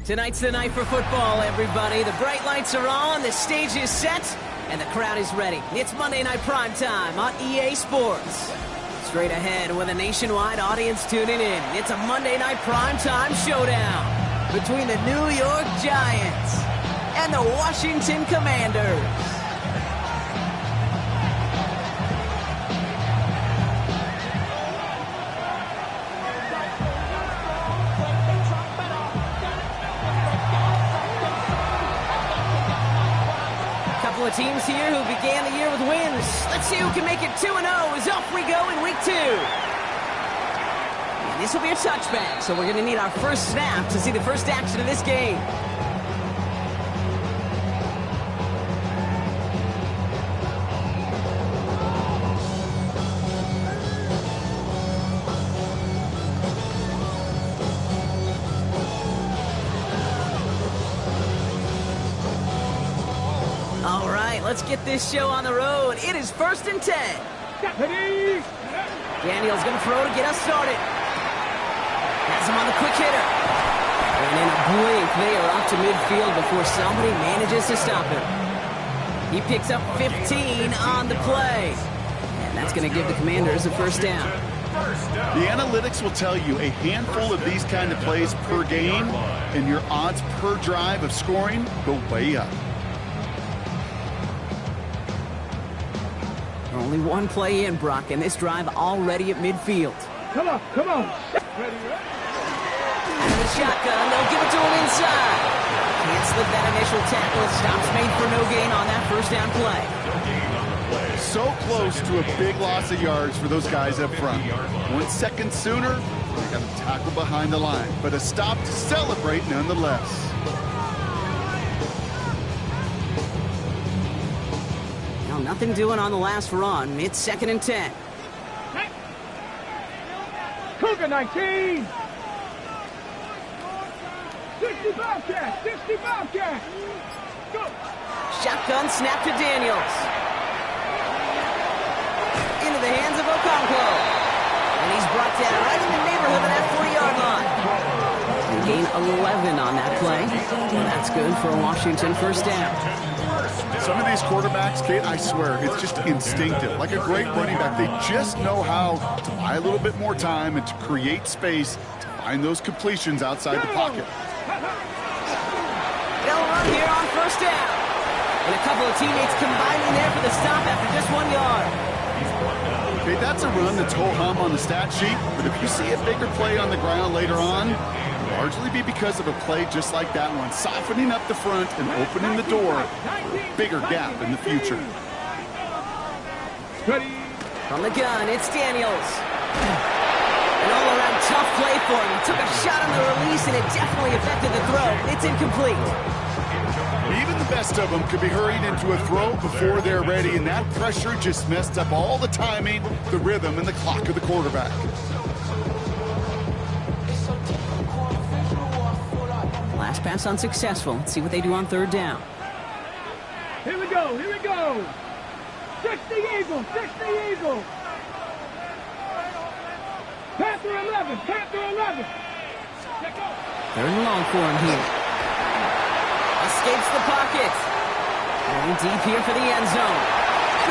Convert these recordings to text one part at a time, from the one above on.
Tonight's the night for football, everybody. The bright lights are on, the stage is set, and the crowd is ready. It's Monday Night Primetime on EA Sports. Straight ahead with a nationwide audience tuning in. It's a Monday Night Primetime showdown between the New York Giants and the Washington Commanders. Teams here who began the year with wins. Let's see who can make it 2-0 as off we go in week 2. And this will be a touchback, so we're going to need our first snap to see the first action of this game. Let's get this show on the road. It is 1st and 10. Daniel's going to throw to get us started. Has him on the quick hitter. And in a blink, they are off to midfield before somebody manages to stop him. He picks up 15 on the play. And that's going to give the Commanders a first down. The analytics will tell you a handful of these kind of plays per game, and your odds per drive of scoring go way up. Only one play in, Brock, and this drive already at midfield. Come on. And the shotgun, they'll give it to him inside. Can't slip that initial tackle. Stops made for no gain on that first down play. So close to a big loss of yards for those guys up front. 1 second sooner, they got a tackle behind the line, but a stop to celebrate nonetheless. Nothing doing on the last run. It's 2nd and 10. Cougar 19. 60 Bobcat. Go. Shotgun snap to Daniels. Into the hands of Okonkwo. And he's brought down right in the neighborhood of that 40-yard line. And gain 11 on that play. And that's good for a Washington first down. Some of these quarterbacks, Kate, I swear, it's just instinctive. Like a great running back, they just know how to buy a little bit more time and to create space to find those completions outside the pocket. They'll run here on first down. And a couple of teammates combining there for the stop after just 1 yard. Okay, that's a run that's ho-hum on the stat sheet, but if you see a bigger play on the ground later on, it'll largely be because of a play just like that one, softening up the front and opening the door for a bigger gap in the future. From the gun, it's Daniels. An all-around tough play for him. He took a shot on the release, and it definitely affected the throw. It's incomplete. Even the best of them could be hurried into a throw before they're ready, and that pressure just messed up all the timing, the rhythm, and the clock of the quarterback. Last pass unsuccessful. Let's see what they do on 3rd down. Here we go. 60 Eagles. Panther 11. 3rd and long for him here. Escapes the pocket. Going deep here for the end zone.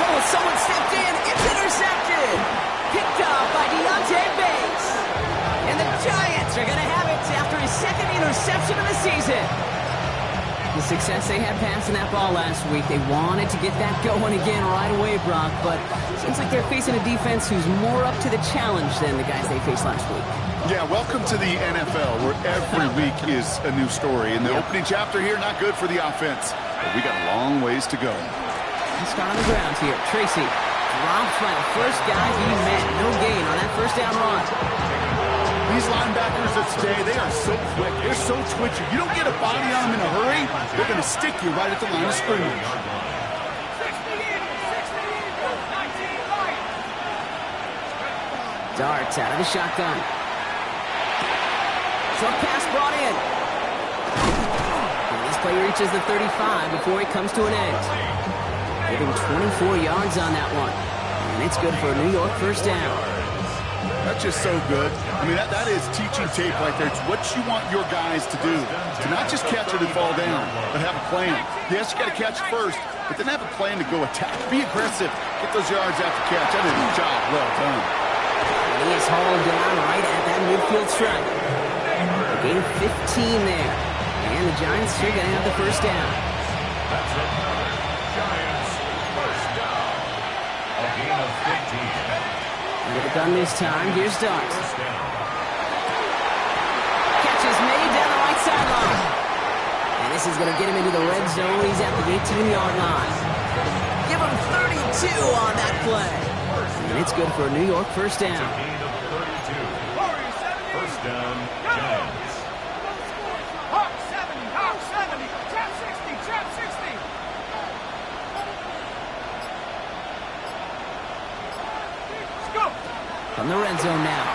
Oh, someone stepped in. It's intercepted. Picked off by Deontay Bates. And the Giants are going to have it after his 2nd interception of the season. The success they had passing that ball last week, they wanted to get that going again right away, Brock, but it seems like they're facing a defense who's more up to the challenge than the guys they faced last week. Yeah, welcome to the NFL, where every week is a new story. And the opening chapter here, not good for the offense, but we got a long ways to go. Let's start on the ground here. Tracy drops by the first guy he met. No gain on that first down run. These linebackers of today, they are so quick. They're so twitchy. You don't get a body on them in a hurry, they're going to stick you right at the line of scrimmage. Darts out of the shotgun. Short pass brought in. And this play reaches the 35 before it comes to an end. Giving 24 yards on that one. And it's good for a New York first down. That just so good. I mean, that is teaching tape right there. It's what you want your guys to do. To not just catch it and fall down, but have a plan. Yes, you got to catch it first, but then have a plan to go attack. Be aggressive. Get those yards after catch. That is a job well done. He is hauled down right at that midfield stripe. A gain of 15 there. And the Giants are going to have the first down. That's it. Giants, first down. A gain of 15. With the gun this time, here's Starks. First down. Catch is made down the right sideline. And this is going to get him into the red zone. He's at the 18-yard line. Give him 32 on that play. And it's good for a New York first down. Gain of 32. First down, Giants. Hawk 70, Hawk 70, trap 60, trap 60. Let's go. From the red zone now.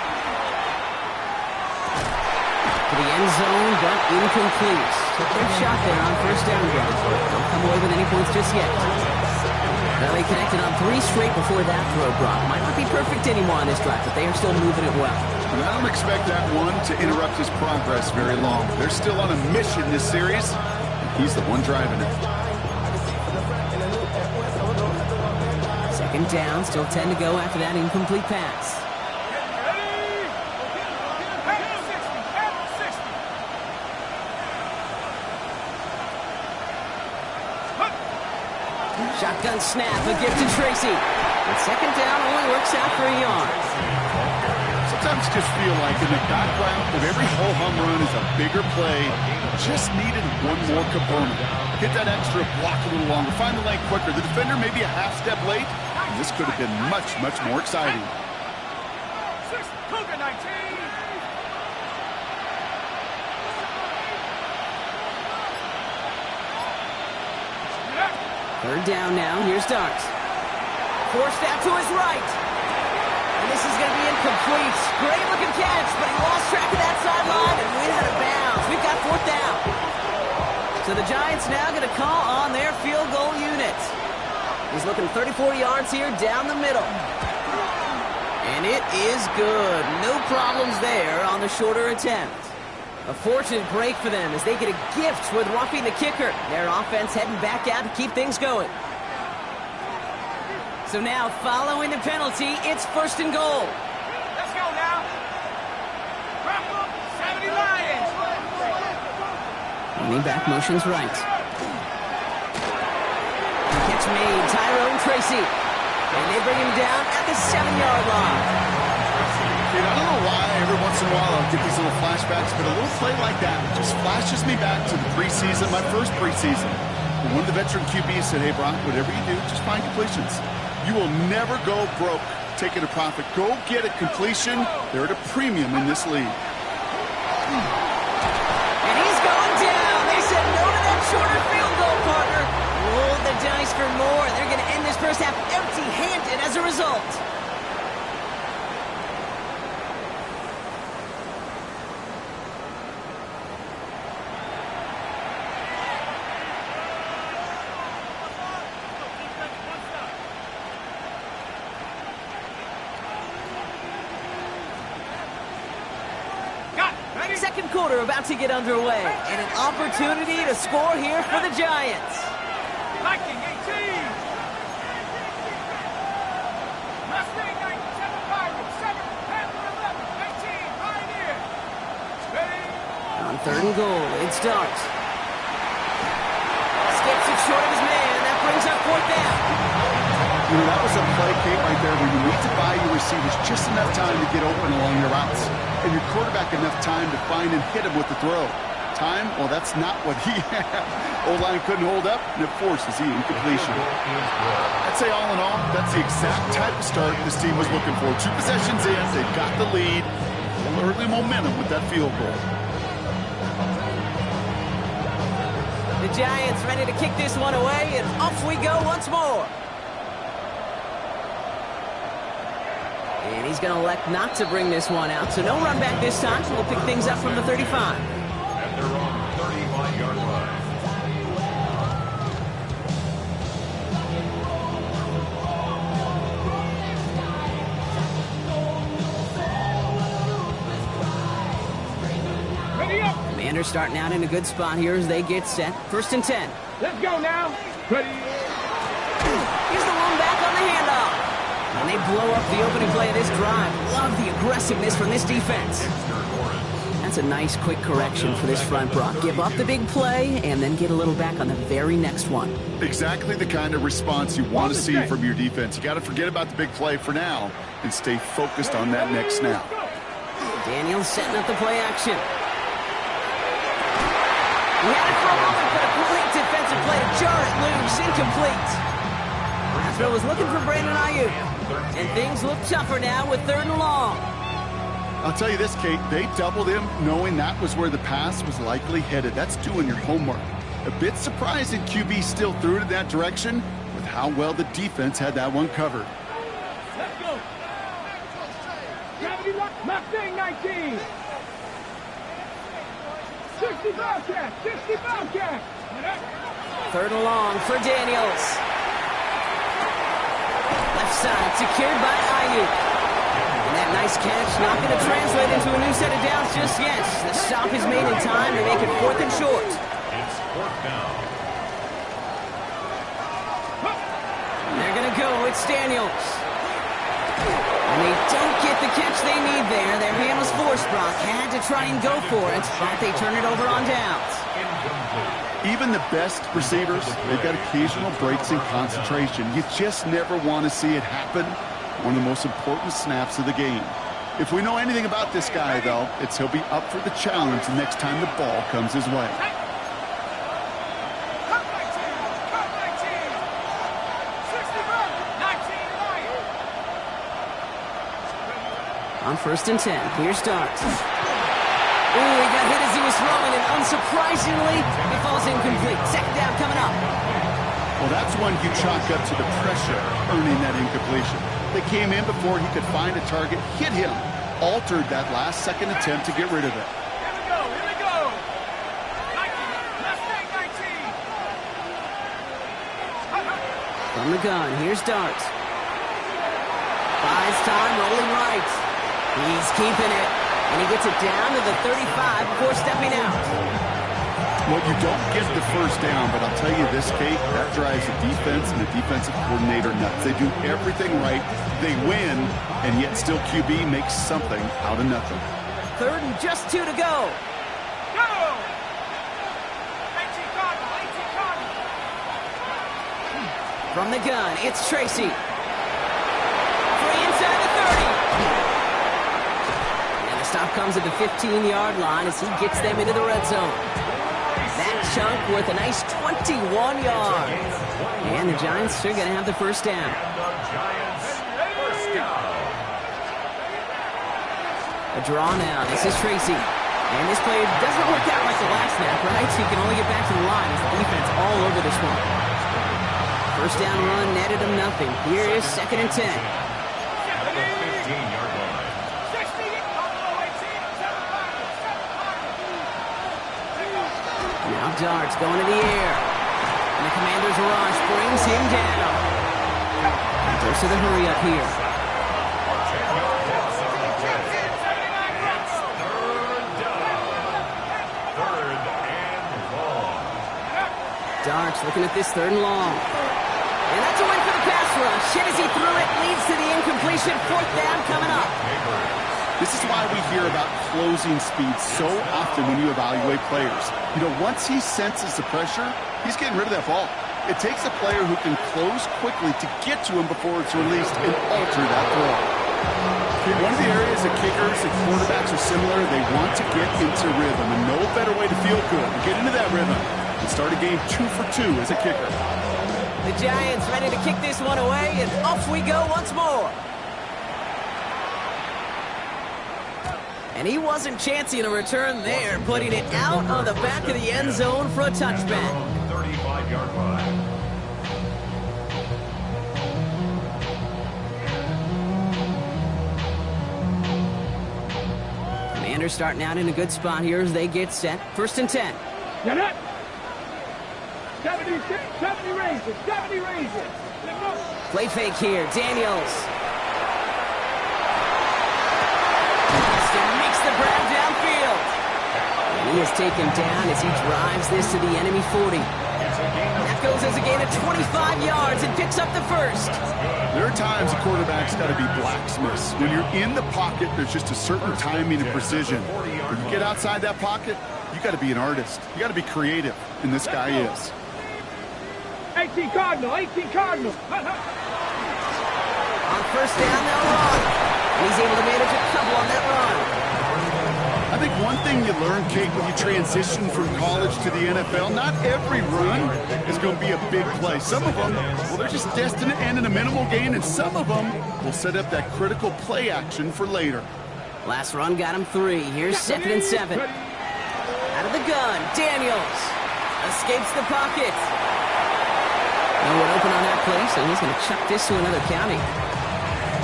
To the end zone, but incomplete. Took their shot there on first down, guys. Don't come away with any points just yet. Well, they connected on 3 straight before that throw, Brock. Might not be perfect anymore on this drive, but they are still moving it well. And I don't expect that one to interrupt his progress very long. They're still on a mission this series, and he's the one driving it. Second down, still 10 to go after that incomplete pass. Ready? Have 60, have 60. Shotgun snap, a gift to Tracy. And second down only works out for a yard. Sometimes you just feel like in the background of every ho-hum run is a bigger play. Just needed one more component. Get that extra block a little longer. Find the lane quicker. The defender may be a half step late. And this could have been much, much more exciting. Cougar 19. Third down now, here's Starks. Forced out to his right. And this is going to be incomplete. Great looking catch, but he lost track of that sideline and went out of bounds. We've got fourth down. So the Giants now going to call on their field goal unit. He's looking 34 yards here down the middle. And it is good. No problems there on the shorter attempt. A fortunate break for them as they get a gift with roughing the kicker. Their offense heading back out to keep things going. So now, following the penalty, it's first and goal. Let's go now. Wrap up, 70 Lions. Leaning back, motions right. Catch made, Tyrone Tracy. And they bring him down at the 7-yard line. Dude, I don't know why every once in a while I'll get these little flashbacks, but a little play like that just flashes me back to the preseason, my first preseason. One of the veteran QBs said, hey, Brock, whatever you do, just find completions. You will never go broke taking a profit. Go get a completion. They're at a premium in this league. And he's going down. They said no to that shorter field goal, partner. Roll the dice for more. They're going to end this first half empty-handed as a result. Second quarter about to get underway, and an opportunity to score here for the Giants. Viking 18. Mustang 97 Pirates, 7, Panther 11, 18, Pioneer. Ready? On third and goal, it starts. Skips it short of his man. That brings up fourth down. You know, that was a play, Kate, right there where you need to buy your receivers just enough time to get open along your routes. And your quarterback enough time to find and hit him with the throw. Time? Well, that's not what he had. O-line couldn't hold up, and it forces the incompletion. I'd say all in all, that's the exact type of start this team was looking for. 2 possessions in, they've got the lead. A little early momentum with that field goal. The Giants ready to kick this one away, and off we go once more. And he's going to elect not to bring this one out, so no run back this time. So we'll pick things up from the 35. And they're on the 35-yard line. Commanders starting out in a good spot here as they get set. 1st and 10. Let's go now. Ready. Here's the one back on the handoff. And they blow up the opening play of this drive. Love the aggressiveness from this defense. That's a nice quick correction for this front, Brock. Give up the big play and then get a little back on the very next one. Exactly the kind of response you want to see from your defense. You got to forget about the big play for now and stay focused on that next snap. Daniels setting up the play action. He had it for a moment, but a great defensive play to jar it loose. Incomplete. Nashville was looking for Brandon Ayuk. And things look tougher now with 3rd and long. I'll tell you this, Kate, they doubled him knowing that was where the pass was likely headed. That's doing your homework. A bit surprising QB still threw it in that direction with how well the defense had that one covered. Let's go. Gravity lock. Mustang 19. 60 Bobcat. 60 Bobcat. 3rd and long for Daniels. Left side secured by Ayuk. And that nice catch not going to translate into a new set of downs just yet. The stop is made in time to make it 4th and short. It's 4th down. And they're going to go. It's Daniels. And they don't get the catch they need there. Their man was forced, Brock. Had to try and go for it, but they turn it over on downs. Even the best receivers, they've got occasional breaks in concentration. You just never want to see it happen. One of the most important snaps of the game. If we know anything about this guy, though, it's he'll be up for the challenge the next time the ball comes his way. On 1st and 10, here's Starks. Ooh, he got hit as he was throwing, and unsurprisingly, he falls incomplete. 2nd down coming up. Well, that's one you chalk up to the pressure earning that incompletion. They came in before he could find a target, hit him, altered that last-second attempt to get rid of it. Here we go. Here we go. 19. Mustang 19. From the gun, here's Darts. Buys time, rolling right. He's keeping it, and he gets it down to the 35 before stepping out. Well, you don't get the 1st down, but I'll tell you this, Kate, that drives the defense and the defensive coordinator nuts. They do everything right, they win, and yet still QB makes something out of nothing. 3rd and just 2 to go. Go! 18 Cardinal. 18 Cardinal. From the gun, it's Tracy. Free inside the 30. And the stop comes at the 15-yard line as he gets them into the red zone. That chunk worth a nice 21 yards. And the Giants are going to have the 1st down. A draw now. This is Tracy. And this play doesn't work out like the last snap, right? So you can only get back to the line as the defense all over this one. 1st down run netted him nothing. Here is 2nd and 10. 15-yard line. 60. Now Darts going to the air. And the Commander's rush brings him down. Goes to the hurry up here. Darts looking at this 3rd and long. And that's a win for the pass rush. Hit as he threw it, leads to the incompletion. 4th down coming up. This is why we hear about closing speed so often when you evaluate players. You know, once he senses the pressure, he's getting rid of that ball. It takes a player who can close quickly to get to him before it's released and alter that throw. Okay, one of the areas that kickers and quarterbacks are similar, they want to get into rhythm, and no better way to feel good, to get into that rhythm, and start a game 2 for 2 as a kicker. The Giants ready to kick this one away, and off we go once more. And he wasn't chancing a return there, putting it out on the back of the end zone for a touchback. 35-yard line. Commanders starting out in a good spot here as they get set. 1st and 10. Get it. 70 raises. 70 raises. Play fake here. Daniels. Makes the grab downfield. And he has taken down as he drives this to the enemy 40. That goes as a gain of 25 yards and picks up the first. There are times a quarterback's got to be blacksmiths. When you're in the pocket, there's just a certain timing and precision. When you get outside that pocket, you got to be an artist. You got to be creative, and this guy is. 18 Cardinal, 18 Cardinal. On first down, they'll run. And he's able to manage a couple on that run. I think one thing you learn, Kate, when you transition from college to the NFL, not every run is going to be a big play. Some of them, well, they're just destined to end in a minimal gain, and some of them will set up that critical play action for later. Last run got him 3. Here's 2nd and 7. Out of the gun, Daniels escapes the pocket. No one open on that play, so he's going to chuck this to another county.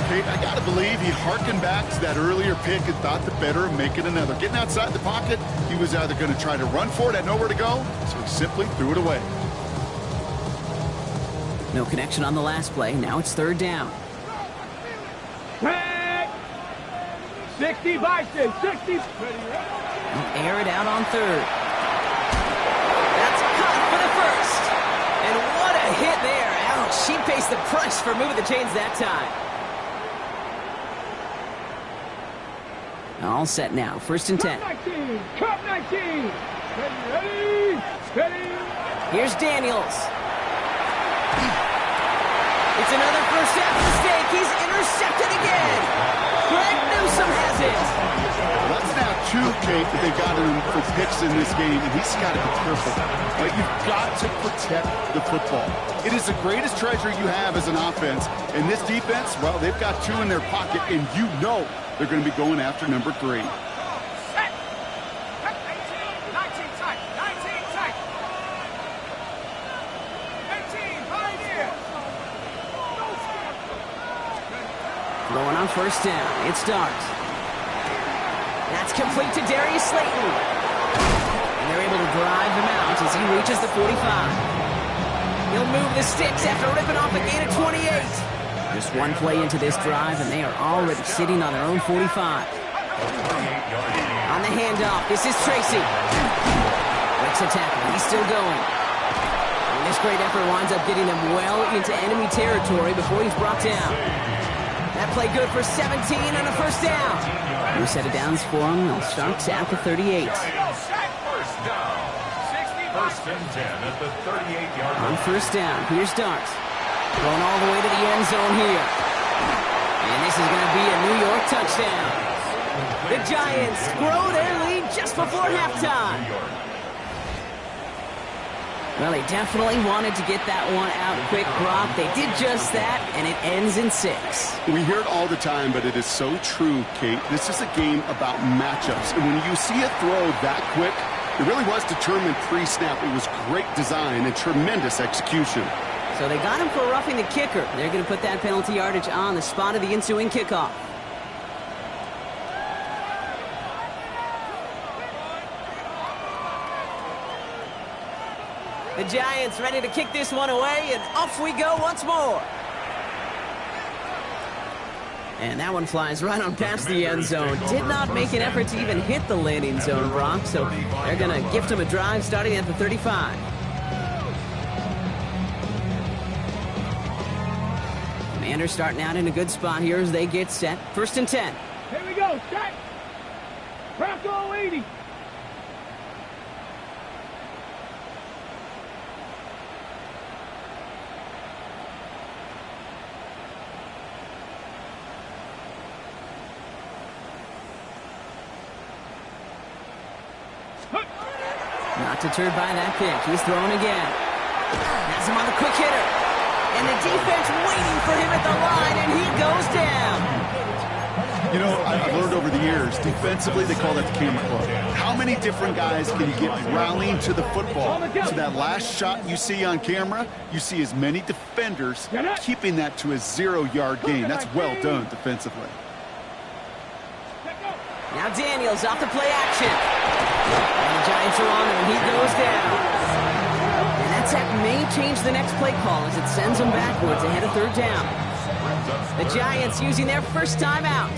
Kate, I got to believe he harkened back to that earlier pick and thought the better of making another. Getting outside the pocket, he was either going to try to run for it, had nowhere to go, so he simply threw it away. No connection on the last play. Now it's 3rd down. 60 Bison, 60. He'll air it out on 3rd. That's caught for the first. And what a hit there. Ouch, she pays the price for moving the chains that time. All set now. 1st and 10. Cup 19. Ready, steady. Here's Daniels. It's another first half mistake. He's intercepted again. Greg Newsome has it. Well, that's now 2, Kate, that they've got him for picks in this game, and he's got to be careful. You've got to protect the football. It is the greatest treasure you have as an offense, and this defense, well, they've got 2 in their pocket, and you know they're going to be going after number 3. Set. 19 tight, 19 tight. 18, pioneer. Throwing on first down. It's Starks. That's complete to Darius Slayton. And they're able to drive him out as he reaches the 45. He'll move the sticks after ripping off a gain of 28. Just one play into this drive, and they are already sitting on their own 45. On the handoff, this is Tracy. Breaks a tackle. He's still going. And this great effort winds up getting them well into enemy territory before he's brought down. That play good for 17 and a first down. New set of downs for him. They'll start at the 38. First down. 1st and 10 at the 38-yard line. On first down, here's Starks. Going all the way to the end zone here. And this is going to be a New York touchdown. The Giants grow their lead just before halftime. Well, they definitely wanted to get that one out quick, Brock. They did just that, and it ends in 6. We hear it all the time, but it is so true, Kate. This is a game about matchups. And when you see a throw that quick, it really was determined pre-snap. It was great design and tremendous execution. So they got him for roughing the kicker. They're going to put that penalty yardage on the spot of the ensuing kickoff. The Giants ready to kick this one away, and off we go once more. And that one flies right on past the end zone. Did not make an effort to even hit the landing zone, Brock, so they're going to gift him a drive starting at the 35. Commanders starting out in a good spot here as they get set. 1st and 10. Here we go, set. Bronco 80. Not deterred by that pick. He's throwing again. Has him on the quick hitter. And the defense waiting for him at the line, and he goes down. You know, I've learned over the years, defensively, they call that the camera club. How many different guys can you get rallying to the football? So that last shot you see on camera, you see as many defenders keeping that to a 0-yard gain. That's well done defensively. Now Daniels off the play action. And the Giants are on him, and he goes down. And that set may change the next play call as it sends them backwards ahead of 3rd down. The Giants using their first timeout.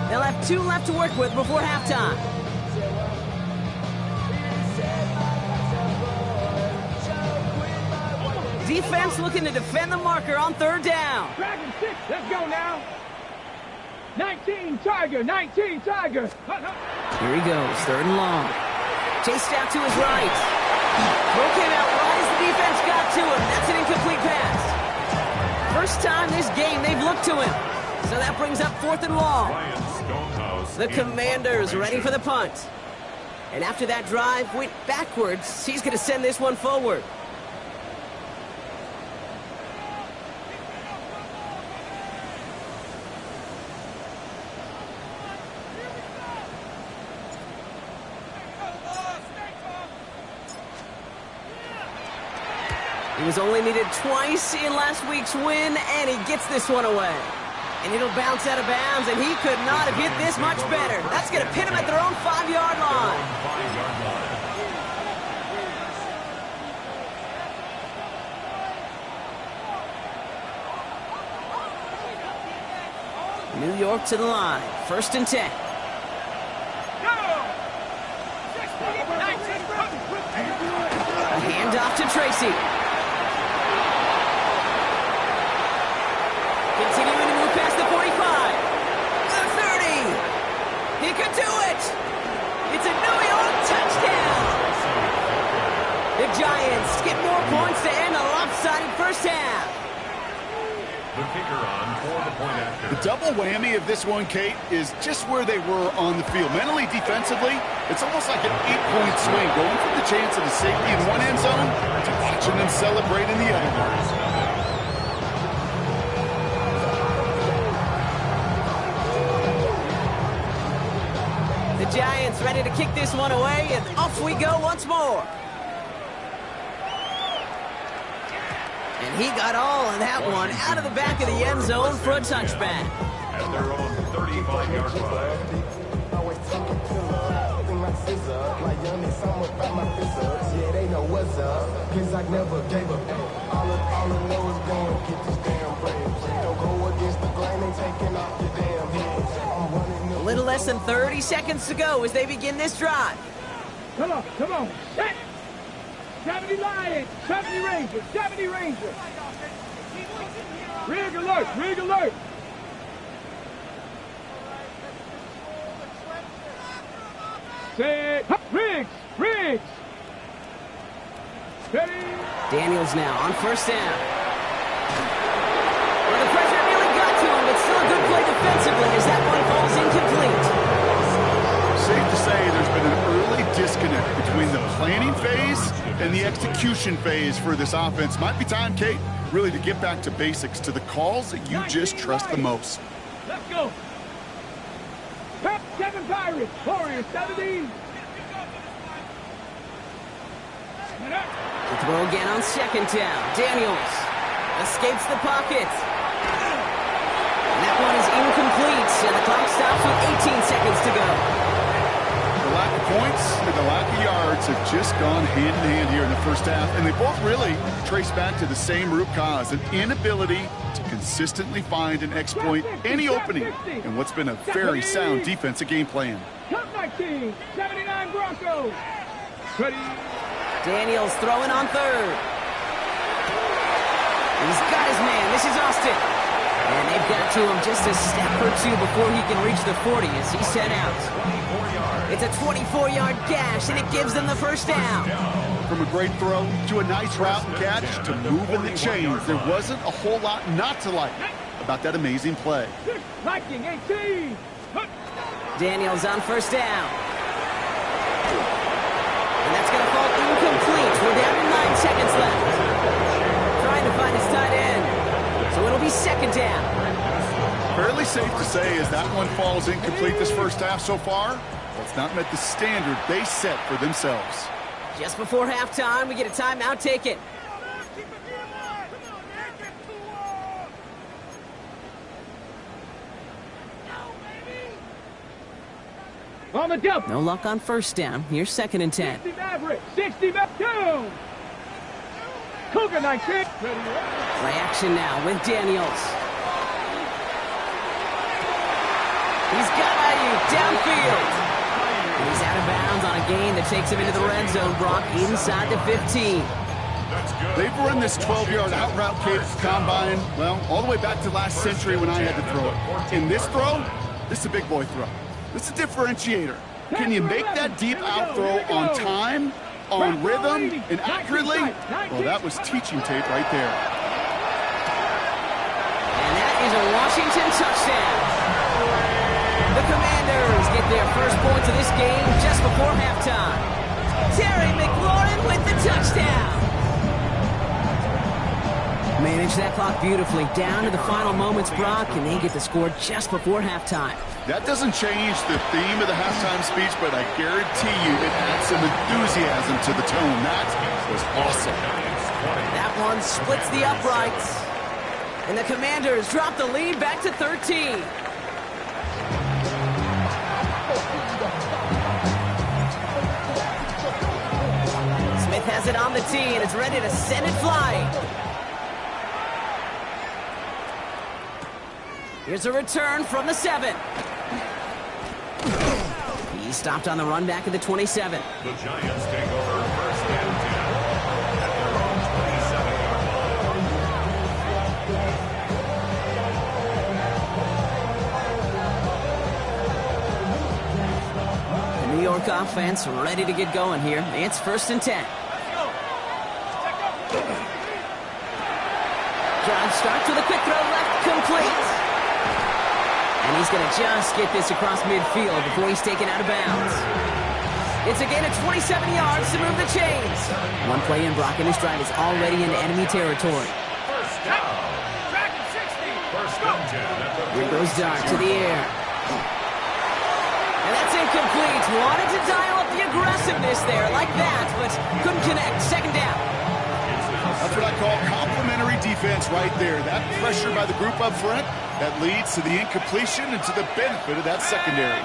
They'll have 2 left to work with before halftime. Defense looking to defend the marker on third down. Dragon 6, let's go now. 19 Tiger, 19 Tiger. Here he goes, third and long. Chased out to his right. Throw came out right as the defense got to him. That's an incomplete pass. First time this game they've looked to him. So that brings up fourth and long. The Commanders ready for the punt. And after that drive went backwards, he's going to send this one forward. He was only needed twice in last week's win, and he gets this one away. And it'll bounce out of bounds, and he could not have hit this much better. That's going to pin him at their own 5-yard line. New York to the line. First and 10. A handoff to Tracy. Continuing to move past the 45. The 30. He could do it. It's a New York touchdown. The Giants get more points to end a lopsided first half. The kicker on for the point after. The double whammy of this one, Kate, is just where they were on the field. Mentally, defensively, it's almost like an 8-point swing, going from the chance of the safety in one end zone to watching them celebrate in the other one. The Giants ready to kick this one away, and off we go once more. And he got all of that one out of the back of the end zone for a touchback. At their own 35-yard line. A little less than 30 seconds to go as they begin this drive. Come on, come on. Set. 70 Lions, 70 Rangers, 70 Rangers. Rig alert, rig alert. Set. Riggs, Riggs. Ready. Daniels now on first down. Well, the pressure nearly got to him, but still a good play defensively as that one falls incomplete. Safe to say there's been an early disconnect between the planning phase and the execution phase for this offense. Might be time, Kate, really to get back to basics, to the calls that you just trust the most. Let's go. Pep, Kevin Pirates, Warriors, 70. The throw again on second down. Daniels escapes the pocket. And that one is incomplete, and the clock stops with 18 seconds to go. The lack of points and the lack of yards have just gone hand in hand here in the first half, and they both really trace back to the same root cause, an inability to consistently find and exploit any opening in what's been a very sound defensive game plan. Cup 19, 79 Broncos. Ready. Daniels throwing on third. He's got his man. This is Austin. And they've got to him just a step or two before he can reach the 40 as he set out. It's a 24-yard gash, and it gives them the first down. From a great throw to a nice route and catch to moving the chains, there wasn't a whole lot not to like about that amazing play. Viking 18. Daniels on first down. And that's going to fall incomplete. We're down to 9 seconds left. Trying to find his tight end. So it'll be second down. Fairly safe to say as that one falls incomplete this first half so far, well, it's not met the standard they set for themselves. Just before halftime, we get a timeout taken. On the double. No luck on first down. Here's second and 10. 60 Maverick. 60 Maverick. Down. Cougar 19. Play action now with Daniels. He's got Ayuk downfield. He's out of bounds on a gain that takes him into the red zone, Brock, inside the 15. That's good. They've run this 12-yard out route combine, well, all the way back to last century when I had to throw it. In this throw, this is a big boy throw. This is a differentiator. Can you make that deep out throw on time, on rhythm, and accurately? Well, that was teaching tape right there. And that is a Washington touchdown. The Commanders get their first points of this game just before halftime. Terry McLaurin with the touchdown. Manage that clock beautifully down to the final moments, Brock, and they get the score just before halftime. That doesn't change the theme of the halftime speech, but I guarantee you it adds some enthusiasm to the tone. That was awesome. That one splits the uprights. And the Commanders drop the lead back to 13. Smith has it on the tee and is ready to send it flying. Here's a return from the 7. He stopped on the run back at the 27. The Giants take over first and 10 at their own 27-yard line. The New York offense ready to get going here. It's first and 10. Drive starts with a quick throw left, complete. And he's going to just get this across midfield before he's taken out of bounds. It's a gain of 27 yards to move the chains. One play in, Brock, and his drive is already into enemy territory. First down. First and 10. Here goes Dart to the air. And that's incomplete. Wanted to dial up the aggressiveness there like that, but couldn't connect. Second down. That's what I call complimentary defense right there. That pressure by the group up front, that leads to the incompletion and to the benefit of that secondary.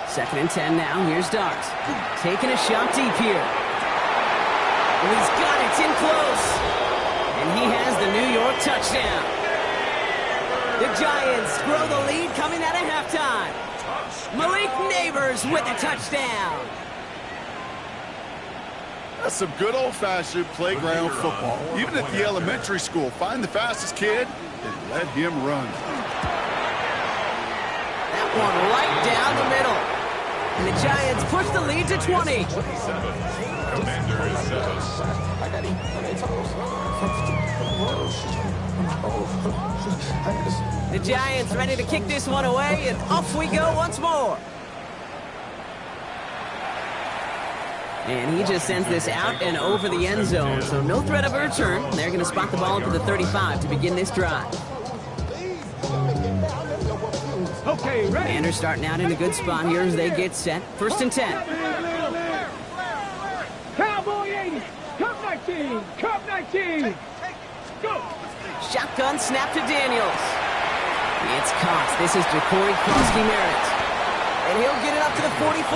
Second and 10 now. Here's Dart. Taking a shot deep here. And he's got it in close. And he has the New York touchdown. The Giants grow the lead coming out of halftime. Malik Neighbors with a touchdown. That's some good old-fashioned playground football. Even at the elementary school, find the fastest kid and let him run. That one right down the middle. And the Giants push the lead to 20. 27. Commanders 7. The Giants ready to kick this one away, and off we go once more. And he just sends this out and over the end zone, so no threat of a return. They're going to spot the ball up to the 35 to begin this drive. Okay, ready. Commanders starting out in a good spot here as they get set. First and 10. Cowboy 80. Cup 19. Cup 19. Go. Shotgun snap to Daniels. It's caught. This is Jacory Krosky-Merritt. And he'll get it up to the 44.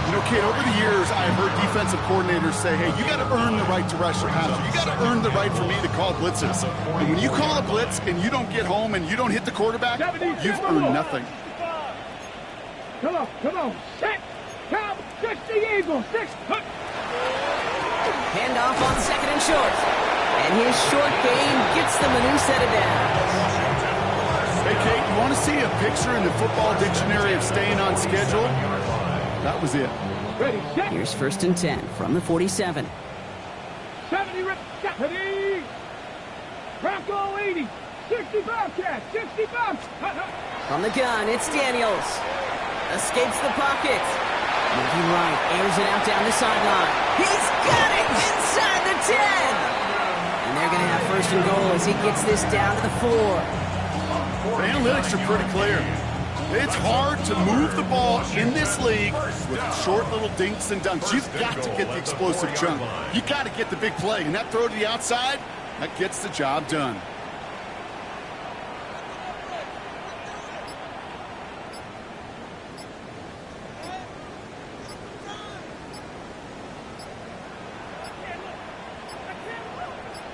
You know, kid, over the years, I've heard defensive coordinators say, hey, you got to earn the right to rush your passer. You got to earn the right for me to call blitzes. And when you call a blitz and you don't get home and you don't hit the quarterback, you've earned nothing. Come on. Set. Count. 60 Eagles. 6. Handoff on second and short. And his short gain gets them a new set of downs. Hey, Kate, you want to see a picture in the football dictionary of staying on schedule? That was it. Ready, set. Here's first and 10 from the 47. 70 reps. 70. Bronco 80. 60 Bobcat. 60 Bobcat. From the gun, it's Daniels. Escapes the pocket. Moving right, airs it out down the sideline. He's got it inside the 10. And they're going to have first and goal as he gets this down to the 4. The analytics are pretty clear. It's hard to move the ball in this league with short little dinks and dunks. You've got to get the explosive chunk. You've got to get the big play. And that throw to the outside, that gets the job done.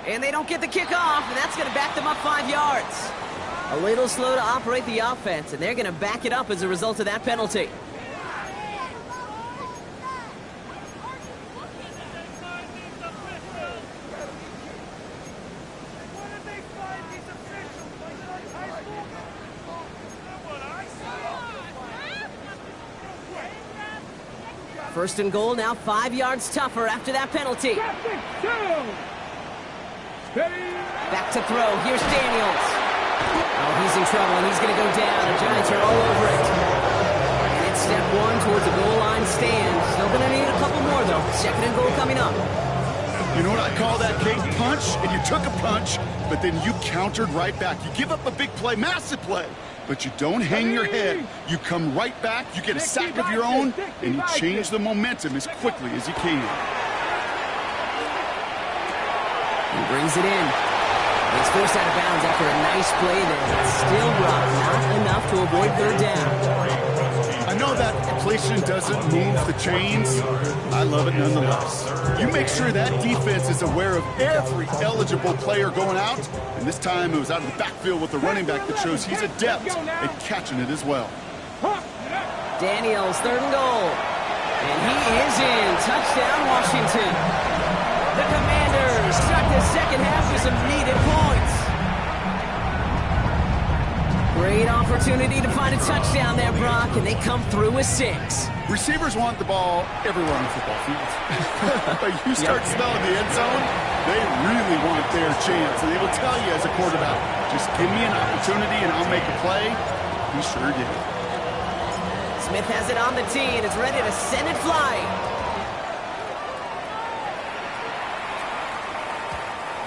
And they don't get the kickoff, and that's going to back them up 5 yards. A little slow to operate the offense, and they're going to back it up as a result of that penalty. First and goal, now 5 yards tougher after that penalty. Back to throw. Here's Daniels. Oh, he's in trouble, and he's going to go down. The Giants are all over it. And it's step one towards the goal line stand. Still going to need a couple more, though. Second and goal coming up. You know what I call that, Kate? Punch, and you took a punch, but then you countered right back. You give up a big play, massive play, but you don't hang your head. You come right back, you get a sack of your own, and you change the momentum as quickly as you can. He brings it in. He's forced out of bounds after a nice play there. It's still rough, not enough to avoid third down. I know that inflation doesn't move the chains. I love it nonetheless. You make sure that defense is aware of every eligible player going out, and this time it was out of the backfield with the running back that shows he's adept at catching it as well. Daniels, third and goal. And he is in. Touchdown, Washington. The Commanders start the second half with some needed points. Great opportunity to find a touchdown there, Brock, and they come through with 6. Receivers want the ball everywhere on the football field. But you start smelling the end zone, they really want their chance. And they will tell you as a quarterback, just give me an opportunity and I'll make a play. He sure did. Smith has it on the tee and is ready to send it flying.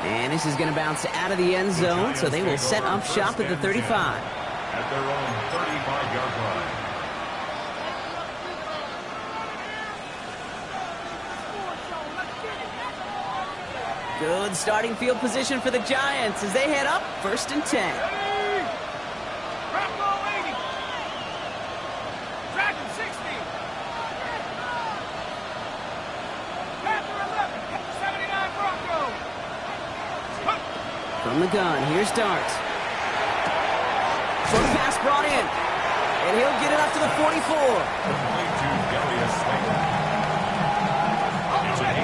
And this is going to bounce out of the end zone, so they will set up shop at the 35. At their own 35-yard line. Good starting field position for the Giants as they head up first and 10. From the gun, here's Dart. Short pass brought in. And he'll get it up to the 44.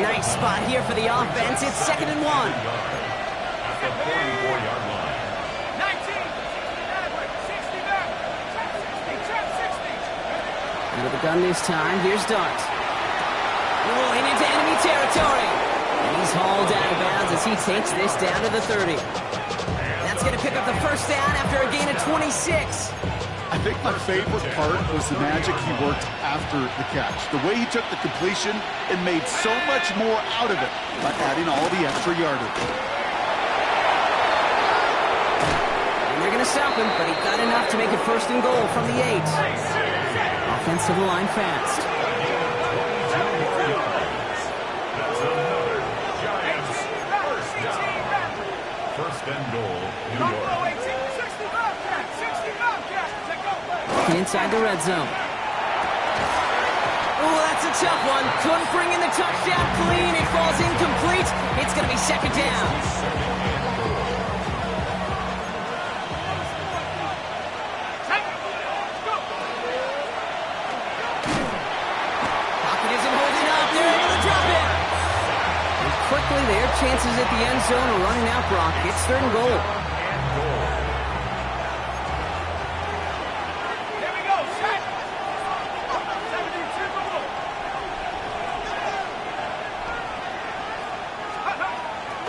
Nice spot here for the offense. It's 2nd and 1. At the 44-yard line. 19, out of the gun this time. Here's Dart. Rolling into enemy territory. And he's hauled out of bounds as he takes this down to the 30. That's going to pick up the first down after a gain of 26. I think my favorite part was the magic he worked after the catch. The way he took the completion and made so much more out of it by adding all the extra yardage. And they're going to stop him, but he got enough to make it first and goal from the 8. Offensive line fast. First and goal, New York. Inside the red zone. Oh, that's a tough one. Couldn't bring in the touchdown clean. It falls incomplete. It's going to be second down. Pocket isn't holding up. They're able to drop it. And quickly, their chances at the end zone are running out, Brock. It's third and goal.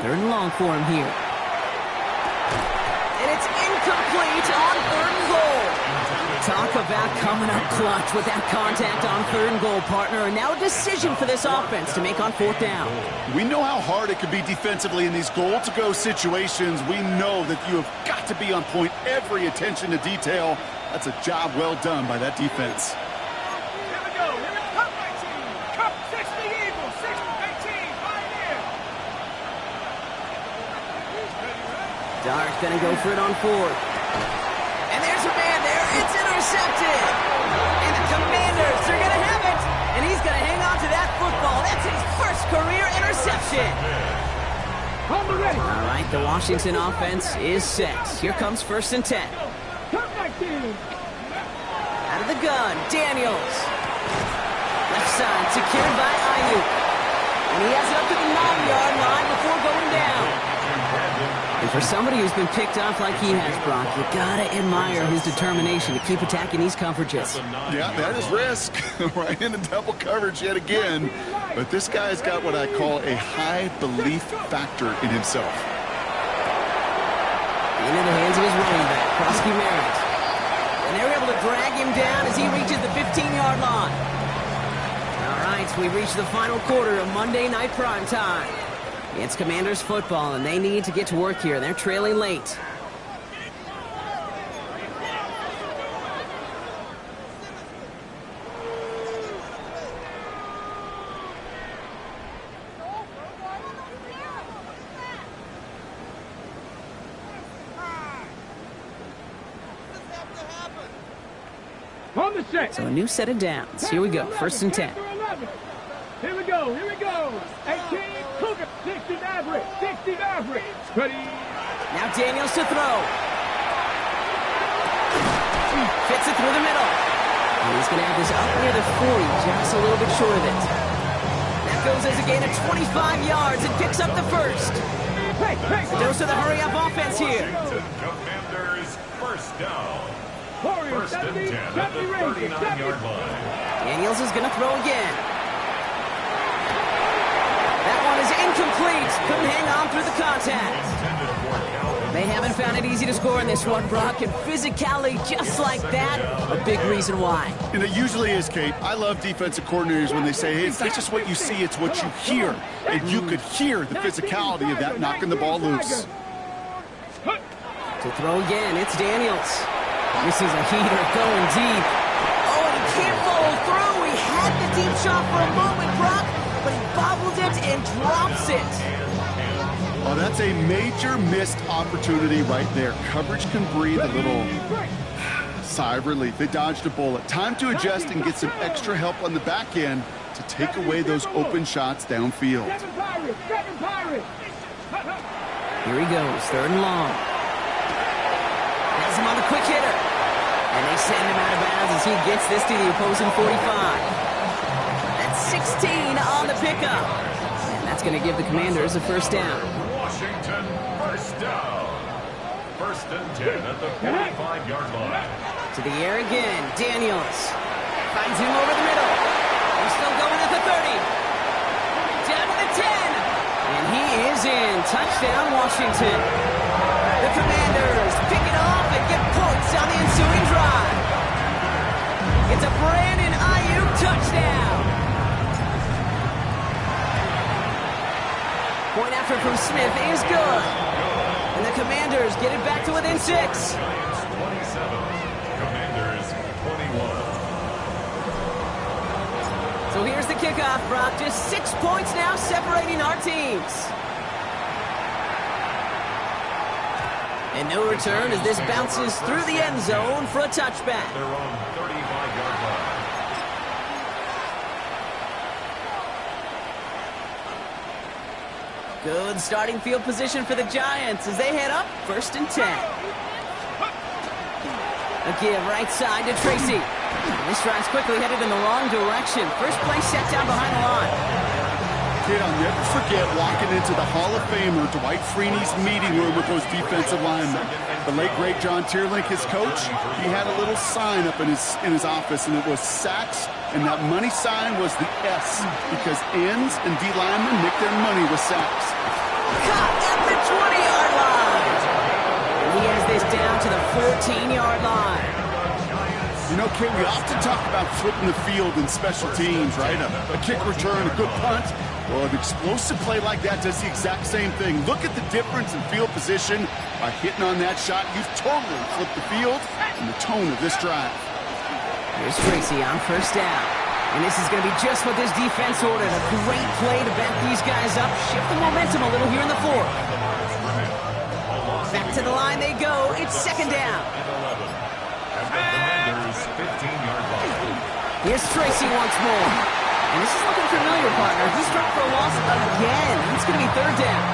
Third and long for him here. And it's incomplete on third and goal. Talk about coming up clutch with that contact on third and goal, partner. And now a decision for this offense to make on 4th down. We know how hard it can be defensively in these goal-to-go situations. We know that you have got to be on point, every attention to detail. That's a job well done by that defense. Dart gonna go for it on 4th. And there's a man there. It's intercepted. And the Commanders are gonna have it. And he's gonna hang on to that football. That's his first career interception. On the All right, the Washington offense is set. Here comes 1st and 10. Come back in. Out of the gun, Daniels. Left side, secured by Ayuk. And he has it up to the 9-yard line before going down. And for somebody who's been picked off like he has, Brock, you gotta admire his determination to keep attacking these coverages. Yeah, that is risk. Right into double coverage yet again. But this guy's got what I call a high belief factor in himself. Into the hands of his running back, Krosky Merritt. And they were able to drag him down as he reaches the 15-yard line. All right, we reach the final quarter of Monday Night Primetime. It's Commanders football, and they need to get to work here. They're trailing late. On the set. So a new set of downs. Here we go, 1st and 10. Here we go. 18, Cougar. 60 Maverick. 60 Maverick. Ready. Now Daniels to throw. Fits it through the middle. And he's going to have this up near the 40, just a little bit short of it. That goes as a gain of 25 yards and picks up the first. A dose of the hurry-up offense here. Commanders, 1st down. Warriors, 1st and 10 at the 70 39-yard line. Daniels is going to throw again. That one is incomplete. Couldn't hang on through the contact. They haven't found it easy to score in this one, Brock, and physicality just like that, a big reason why. And it usually is, Kate. I love defensive coordinators when they say, hey, it's not just what you see, it's what you hear. And you could hear the physicality of that knocking the ball loose. To throw again, it's Daniels. This is a heater going deep. Oh, and he can't follow through. He had the deep shot for a moment, Brock, but he bobbled it and drops it. Oh, that's a major missed opportunity right there. Coverage can breathe a little sigh of relief. They dodged a bullet. Time to adjust and get some extra help on the back end to take away those open shots downfield. Here he goes, 3rd and long. Has him on the quick hitter. And they send him out of bounds as he gets this to the opposing 45. That's 16 on the pickup. And that's going to give the Commanders a 1st down. Washington, 1st down. 1st and 10 at the 45-yard line. To the air again, Daniels. Finds him over the middle. He's still going at the 30. Down to the 10. And he is in. Touchdown, Washington. The Commanders pick it off and get points on the ensuing drive. It's a Brandon Ayuk touchdown. Point after from Smith is good. And the Commanders get it back to within 6. Giants 27, Commanders 21. So here's the kickoff, Brock. Just 6 points now separating our teams. And no return as this bounces through the end zone for a touchback. They're on 35-yard line. Good starting field position for the Giants as they head up 1st and 10. A give right side to Tracy. And this drive's quickly headed in the wrong direction. First play set down behind the line. Kid, I'll never forget walking into the Hall of Famer Dwight Freeney's meeting room with those defensive linemen. The late, great John Tierlink, his coach, he had a little sign up in his office, and it was sacks, and that money sign was the S, because ends and D linemen make their money with sacks. Caught at the 20-yard line. And he has this down to the 14-yard line. You know, Kate, we often talk about flipping the field in special teams, right? A kick return, a good punt. Well, an explosive play like that does the exact same thing. Look at the difference in field position. By hitting on that shot, you've totally flipped the field and the tone of this drive. Here's Tracy on 1st down. And this is going to be just what this defense ordered. A great play to back these guys up. Shift the momentum a little here in the 4th. Back to the line they go. It's 2nd down. At the Commanders' 15-yard line. Here's Tracy once more. And this is looking familiar, partner. He's dropped for a loss again. It's going to be 3rd down.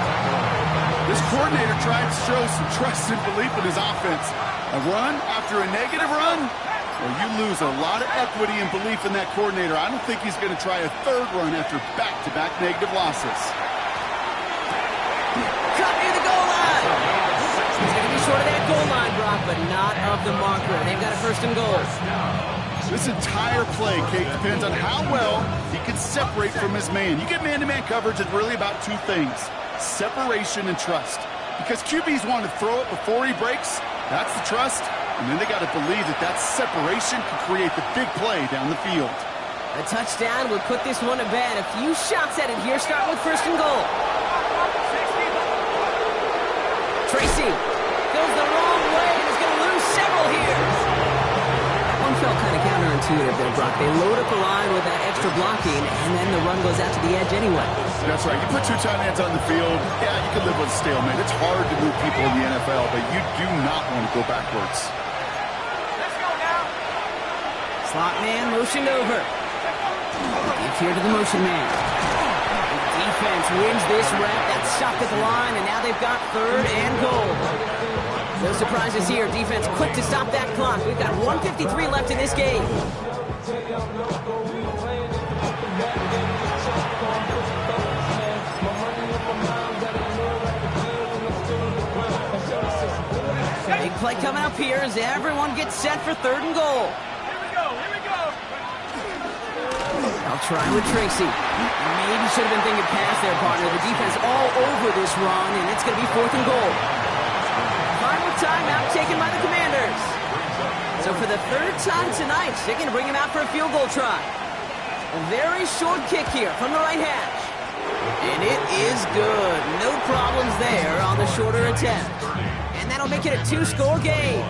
This coordinator tried to show some trust and belief in his offense. A run after a negative run? Well, you lose a lot of equity and belief in that coordinator. I don't think he's going to try a third run after back-to-back negative losses. Cut near the goal line. He's going to be short of that goal line, Brock, but not of the marker. They've got a first and goal. This entire play, Kate, depends on how well he can separate from his man. You get man-to-man coverage, it's really about two things, separation and trust. Because QBs want to throw it before he breaks, that's the trust, and then they got to believe that that separation can create the big play down the field. A touchdown would put this one to bed. A few shots at it here, starting with first and goal. Tracy goes the wrong way and is going to lose several here. That one felt kind of counterintuitive there, Brock. They load up the line with that extra blocking, and then the run goes out to the edge anyway. That's right. You put two tight ends on the field, yeah, you can live with a stalemate. It's hard to move people in the NFL, but you do not want to go backwards. Let's go now. Slot man motioned over. Gives here to the motion man. The defense wins this rep. That's stopped at the line, and now they've got third and goal. No surprises here. Defense quick to stop that clock. We've got 1:53 left in this game. Big play coming up here as everyone gets set for third and goal. Here we go. Here we go. I'll try with Tracy. Maybe should have been thinking past their partner. The defense all over this run, and it's going to be fourth and goal. Final timeout taken by the Commanders. So for the third time tonight, they're going to bring him out for a field goal try. A very short kick here from the right hash. And it is good. No problems there on the shorter attempt. And that'll make it a two-score game.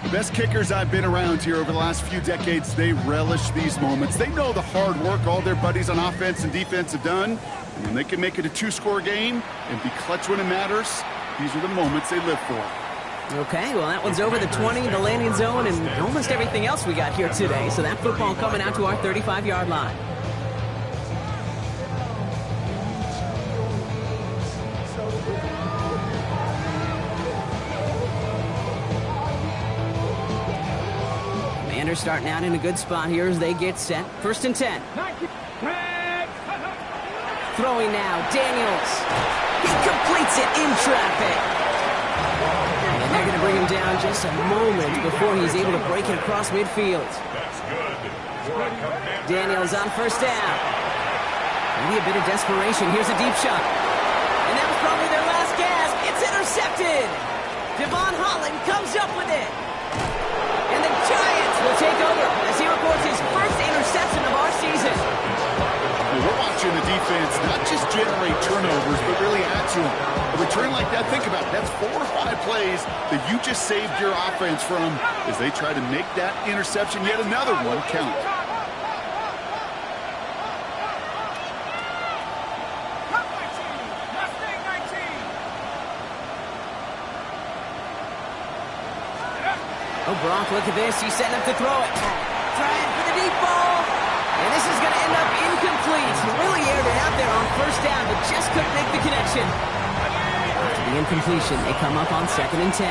The best kickers I've been around here over the last few decades, they relish these moments. They know the hard work all their buddies on offense and defense have done. And when they can make it a two-score game and be clutch when it matters, these are the moments they live for. Okay, well, that one's over the 20, the landing zone, and almost everything else we got here today. So that football coming out to our 35-yard line. Commanders starting out in a good spot here as they get set. First and 10. Throwing now, Daniels. He completes it in traffic. And they're going to bring him down just a moment before he's able to break it across midfield. That's good. Daniels on first down. Maybe a bit of desperation. Here's a deep shot. And that was probably their last gasp. It's intercepted. Devon Holland comes up with it. And the Giants will take over as he records his first interception of our season. We're watching the defense not just generate turnovers, but really add to them. A return like that, think about it, that's 4 or 5 plays that you just saved your offense from as they try to make that interception, yet another one, count. Oh, Brock, look at this. He's setting up to throw it. Trying for the deep ball. And this is going to end up incomplete. He really aired it out there on first down, but just couldn't make the connection. After the incompletion, they come up on second and 10. 70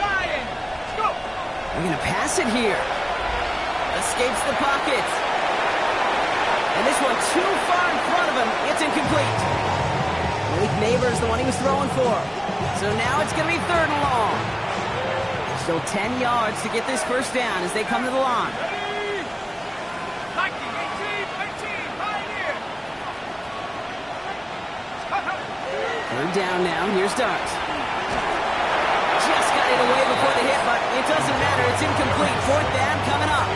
Lions. Go. They're going to pass it here. Escapes the pocket. And this one too far in front of him. It's incomplete. Malik Neighbors, the one he was throwing for. So now it's going to be third and long. Still 10 yards to get this first down as they come to the line. Ready. 18, Pioneer. Third down now. Here's Dart. Just got it away before the hit, but it doesn't matter. It's incomplete. Fourth down coming up.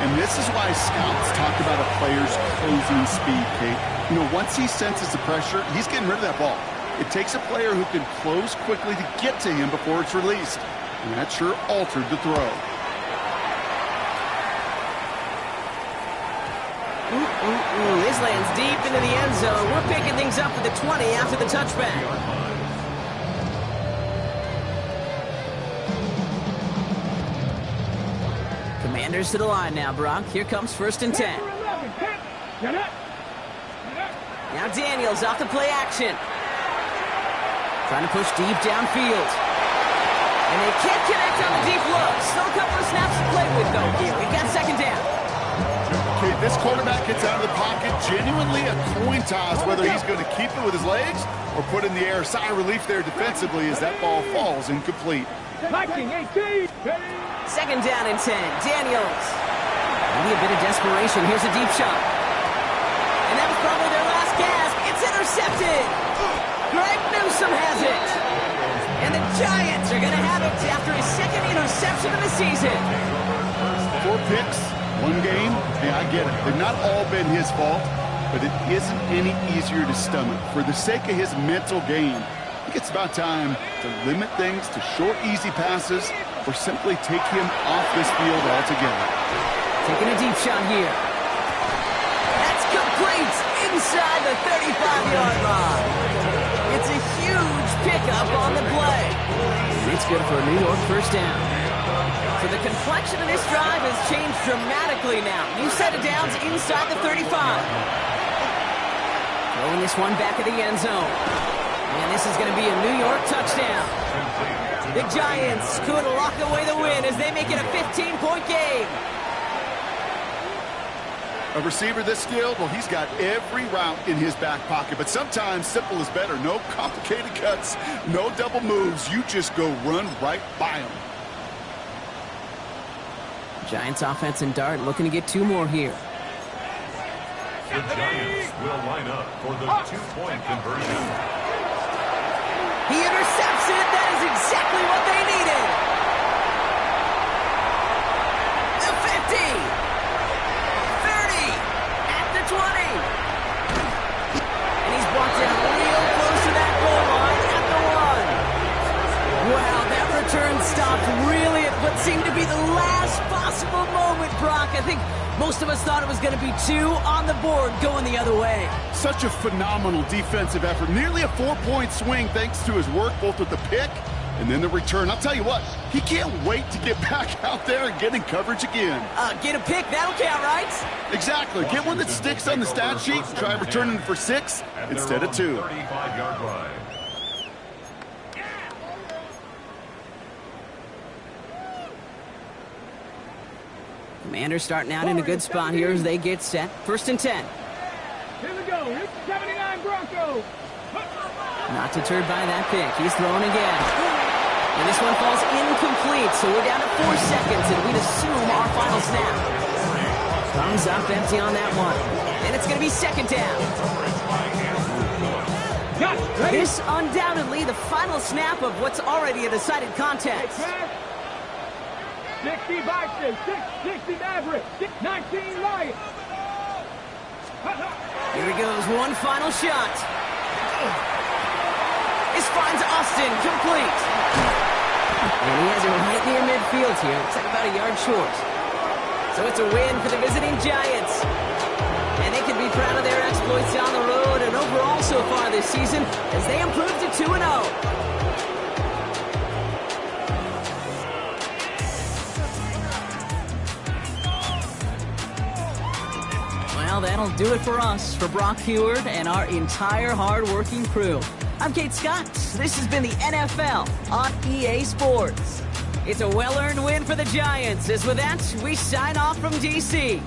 And this is why scouts talk about a player's closing speed, Kate. You know, once he senses the pressure, he's getting rid of that ball. It takes a player who can close quickly to get to him before it's released. And that sure altered the throw. This lands deep into the end zone. We're picking things up at the 20 after the touchback. Commanders to the line now, Brock. Here comes first and 10. Get up. Now Daniels off the play action. Trying to push deep downfield. And they can't connect on the deep look. Still a couple of snaps to play with, though, here. We've got second down. Okay, this quarterback gets out of the pocket. Genuinely a coin toss whether he's going to keep it with his legs or put in the air. Sigh of relief there defensively as that ball falls incomplete. Viking 18. Second down and 10. Daniels. Maybe a bit of desperation. Here's a deep shot. And that was probably their last gasp. It's intercepted. Greg Newsome has it. And the Giants are going to have it after his second interception of the season. 4 picks, 1 game. Yeah, I get it. They've not all been his fault, but it isn't any easier to stomach. For the sake of his mental game, I think it's about time to limit things to short, easy passes or simply take him off this field altogether. Taking a deep shot here. That's complete inside the 35-yard line. It's a huge pickup on the play. It's good for a New York first down. So the complexion of this drive has changed dramatically now. New set of downs inside the 35. Throwing this one back of the end zone. And this is going to be a New York touchdown. The Giants could lock away the win as they make it a 15-point game. A receiver this skilled, well, he's got every route in his back pocket, but sometimes simple is better. No complicated cuts, no double moves. You just go run right by him. Giants offense and dart looking to get 2 more here. The Giants will line up for the 2-point conversion. He intercepts it. That is exactly what they needed. The 50. 20. And he's brought down real close to that goal line at the 1. Wow, that return stopped really at what seemed to be the last possible moment, Brock. I think most of us thought it was going to be 2 on the board going the other way. Such a phenomenal defensive effort. Nearly a 4-point swing thanks to his work both with the pick and then the return. I'll tell you what, he can't wait to get back out there and get in coverage again. Get a pick, that'll count, right? Exactly. Get one that sticks on the stat sheet. Try returning for 6 instead of 2. 35-yard line. Commanders starting out in a good spot here as they get set. First and 10. Here we go. Here's 79 Broncos. Not deterred by that pick. He's throwing again. And this one falls incomplete, so we're down to 4 seconds, and we'd assume our final snap. Thumbs up empty on that one. And it's going to be second down. This undoubtedly the final snap of what's already a decided contest. 60 Vikings, 60 Mavericks, 19 Lions. Here he goes, one final shot. This finds Austin complete. And he has it right near midfield here. Looks like about a yard short. So it's a win for the visiting Giants. And they can be proud of their exploits on the road and overall so far this season as they improve to 2-0. Well, that'll do it for us, for Brock Huard and our entire hard-working crew. I'm Kate Scott. This has been the NFL on EA Sports. It's a well-earned win for the Giants. As with that, we sign off from D.C.